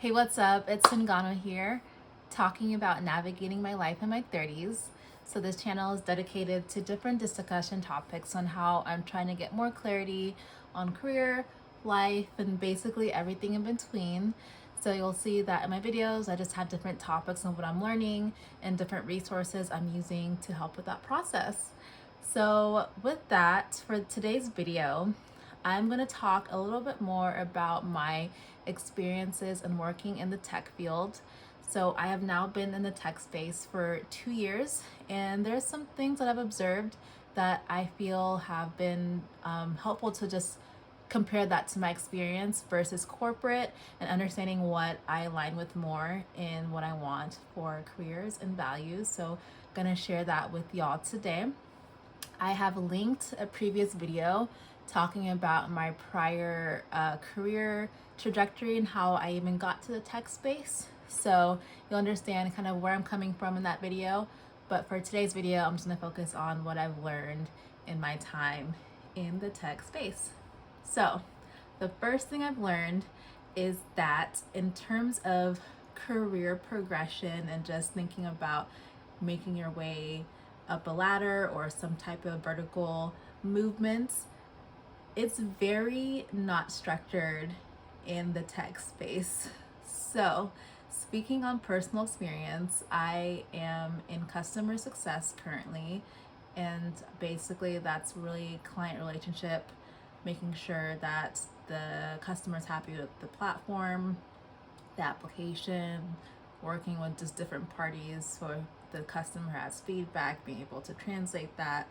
Hey, what's up? It's Singano here, talking about navigating my life in my 30s. So, this channel is dedicated to different discussion topics on how I'm trying to get more clarity on career, life, and basically everything in between. So, you'll see that in my videos, I just have different topics on what I'm learning and different resources I'm using to help with that process. So, with that, for today's video, I'm going to talk a little bit more about my experiences in working in the tech field. So, I have now been in the tech space for 2 years, and there's some things that I've observed that I feel have been helpful to just compare that to my experience versus corporate and understanding what I align with more in what I want for careers and values. So, gonna share that with y'all today. I have linked a previous video talking about my prior career trajectory and how I even got to the tech space. So you'll understand kind of where I'm coming from in that video. But for today's video, I'm just gonna focus on what I've learned in my time in the tech space. So the first thing I've learned is that in terms of career progression and just thinking about making your way up a ladder or some type of vertical movements, it's very not structured in the tech space. So, speaking on personal experience, I am in customer success currently, and basically that's really client relationship, making sure that the customer's happy with the platform, the application, working with just different parties so the customer has feedback, being able to translate that,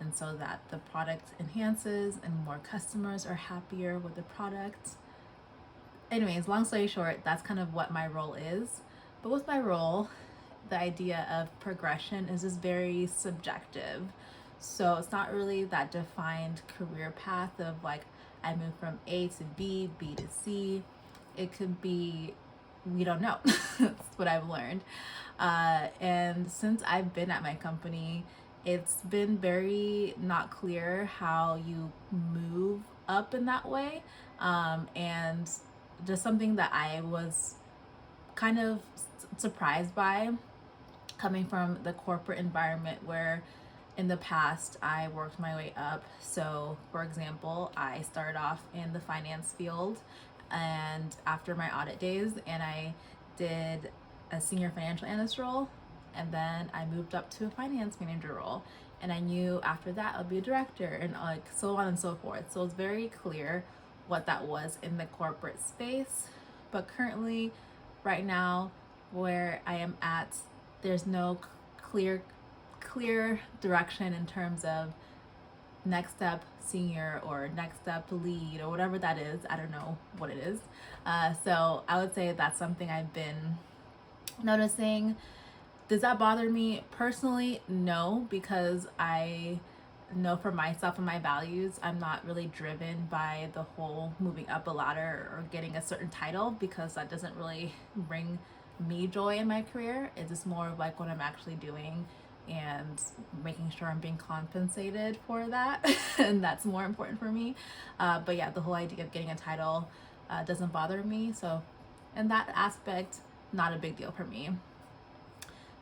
and so that the product enhances and more customers are happier with the product. Anyways, long story short, that's kind of what my role is. But with my role, the idea of progression is just very subjective. So it's not really that defined career path of like I move from A to B, B to C. It could be, we don't know. That's what I've learned. And since I've been at my company, it's been very not clear how you move up in that way. And just something that I was kind of surprised by coming from the corporate environment where in the past I worked my way up. So, for example, I started off in the finance field and after my audit days, and I did a senior financial analyst role, and then I moved up to a finance manager role, and I knew after that I'd be a director and like so on and so forth. So it's very clear what that was in the corporate space. But currently, right now, where I am at, there's no clear direction in terms of next step senior or next step lead or whatever that is. I don't know what it is. So I would say that's something I've been noticing. Does that bother me personally? No, because I know for myself and my values, I'm not really driven by the whole moving up a ladder or getting a certain title, because that doesn't really bring me joy in my career. It's just more of like what I'm actually doing and making sure I'm being compensated for that. And that's more important for me. But yeah, the whole idea of getting a title doesn't bother me. So, in that aspect, not a big deal for me.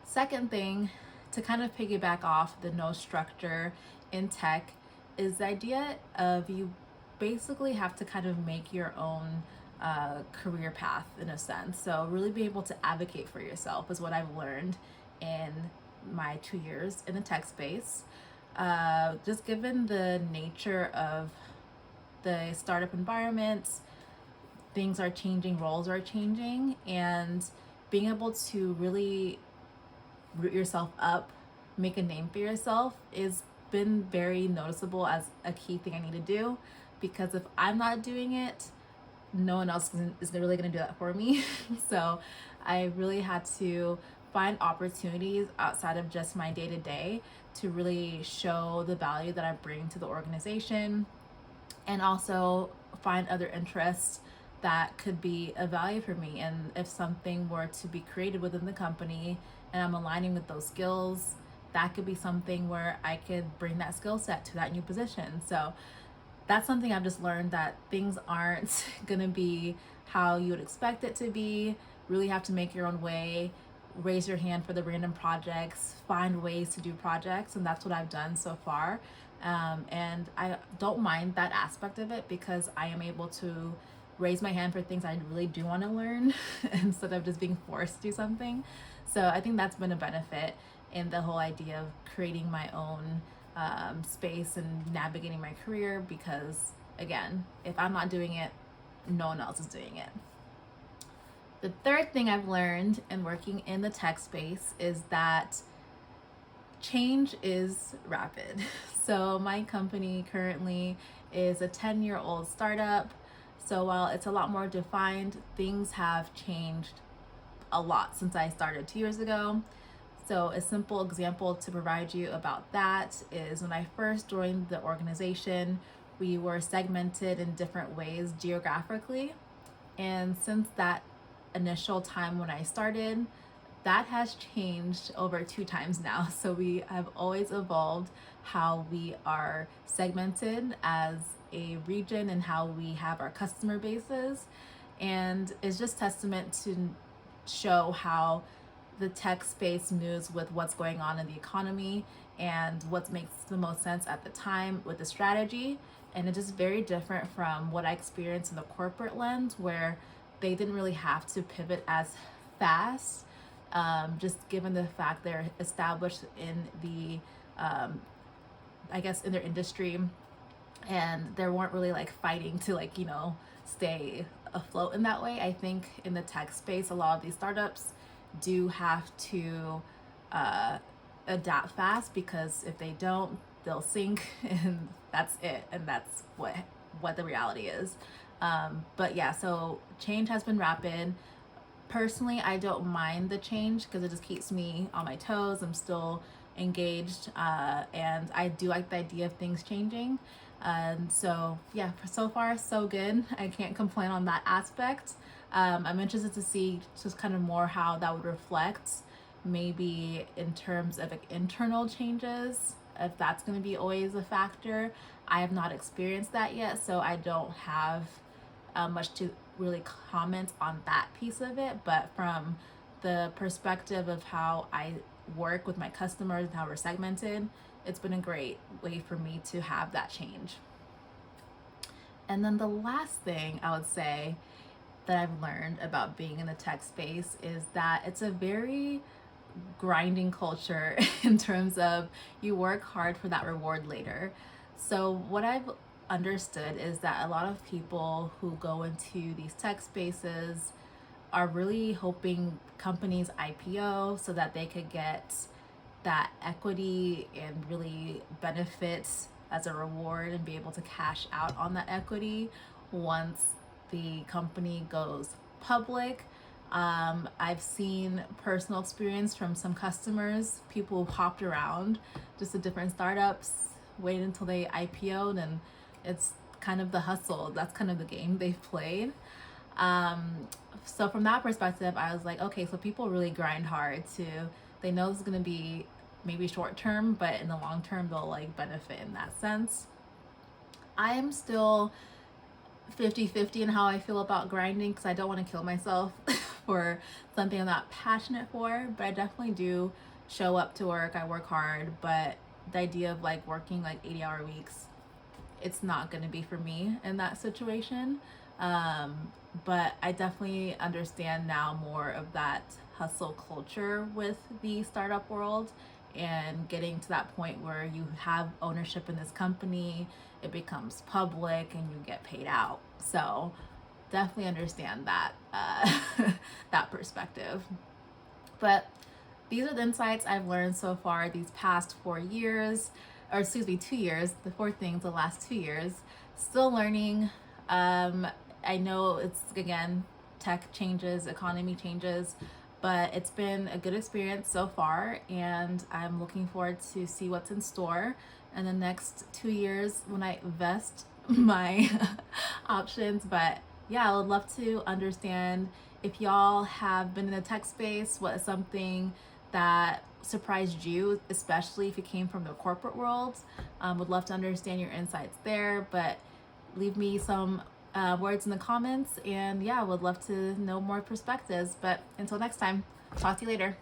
Second thing, to kind of piggyback off the no structure in tech, is the idea of you basically have to kind of make your own career path in a sense. So, really be able to advocate for yourself is what I've learned in my 2 years in the tech space. Just given the nature of the startup environments, things are changing, roles are changing, and being able to really root yourself up, make a name for yourself is been very noticeable as a key thing I need to do, because if I'm not doing it, no one else is really going to do that for me. So I really had to find opportunities outside of just my day to day to really show the value that I bring to the organization, and also find other interests that could be of value for me. And if something were to be created within the company and I'm aligning with those skills, that could be something where I could bring that skill set to that new position. So that's something I've just learned, that things aren't gonna be how you would expect it to be. Really have to make your own way, raise your hand for the random projects, find ways to do projects, and that's what I've done so far. And I don't mind that aspect of it because I am able to raise my hand for things I really do want to learn instead of just being forced to do something. So I think that's been a benefit in the whole idea of creating my own space and navigating my career, because again, if I'm not doing it, no one else is doing it. The third thing I've learned in working in the tech space is that change is rapid. So my company currently is a 10-year-old startup. So while it's a lot more defined, things have changed a lot since I started 2 years ago. So a simple example to provide you about that is when I first joined the organization, we were segmented in different ways geographically. And since that initial time when I started, that has changed over 2 times now. So we have always evolved how we are segmented as a region and how we have our customer bases. And it's just testament to show how the tech space moves with what's going on in the economy and what makes the most sense at the time with the strategy. And it's just very different from what I experienced in the corporate lens, where they didn't really have to pivot as fast, just given the fact they're established in the, I guess, in their industry, and they weren't really like fighting to like, stay afloat in that way. I think in the tech space, a lot of these startups do have to adapt fast, because if they don't, they'll sink and that's it, and that's what the reality is. But yeah, so change has been rapid. Personally, I don't mind the change because it just keeps me on my toes. I'm still engaged, and I do like the idea of things changing. And so yeah, so far so good. I can't complain on that aspect. I'm interested to see just kind of more how that would reflect, maybe in terms of like internal changes, if that's going to be always a factor. I have not experienced that yet, so I don't have much to really comment on that piece of it. But from the perspective of how I work with my customers and how we're segmented, it's been a great way for me to have that change. And then the last thing I would say that I've learned about being in the tech space is that it's a very grinding culture in terms of you work hard for that reward later. So what I've understood is that a lot of people who go into these tech spaces are really hoping companies IPO so that they could get that equity and really benefit as a reward and be able to cash out on that equity once the company goes public. I've seen personal experience from some customers, people who hopped around just to different startups, waited until they IPO'd, and it's kind of the hustle. That's kind of the game they've played. So from that perspective, I was like, okay, so people really grind hard they know this is going to be maybe short term, but in the long term, they'll like benefit in that sense. I am still 50-50 in how I feel about grinding, because I don't want to kill myself for something I'm not passionate for, but I definitely do show up to work. I work hard, but the idea of like working like 80-hour weeks, it's not going to be for me in that situation. But I definitely understand now more of that hustle culture with the startup world, and getting to that point where you have ownership in this company, it becomes public, and you get paid out. So definitely understand that that perspective. But these are the insights I've learned so far these past 4 years, or excuse me, 2 years. The four things the last 2 years. Still learning. I know it's, again, tech changes, economy changes, but it's been a good experience so far, and I'm looking forward to see what's in store in the next 2 years when I vest my options. But yeah, I would love to understand if y'all have been in the tech space, what is something that surprised you, especially if you came from the corporate world. Would love to understand your insights there. But leave me some words in the comments, and yeah, would love to know more perspectives. But until next time, talk to you later.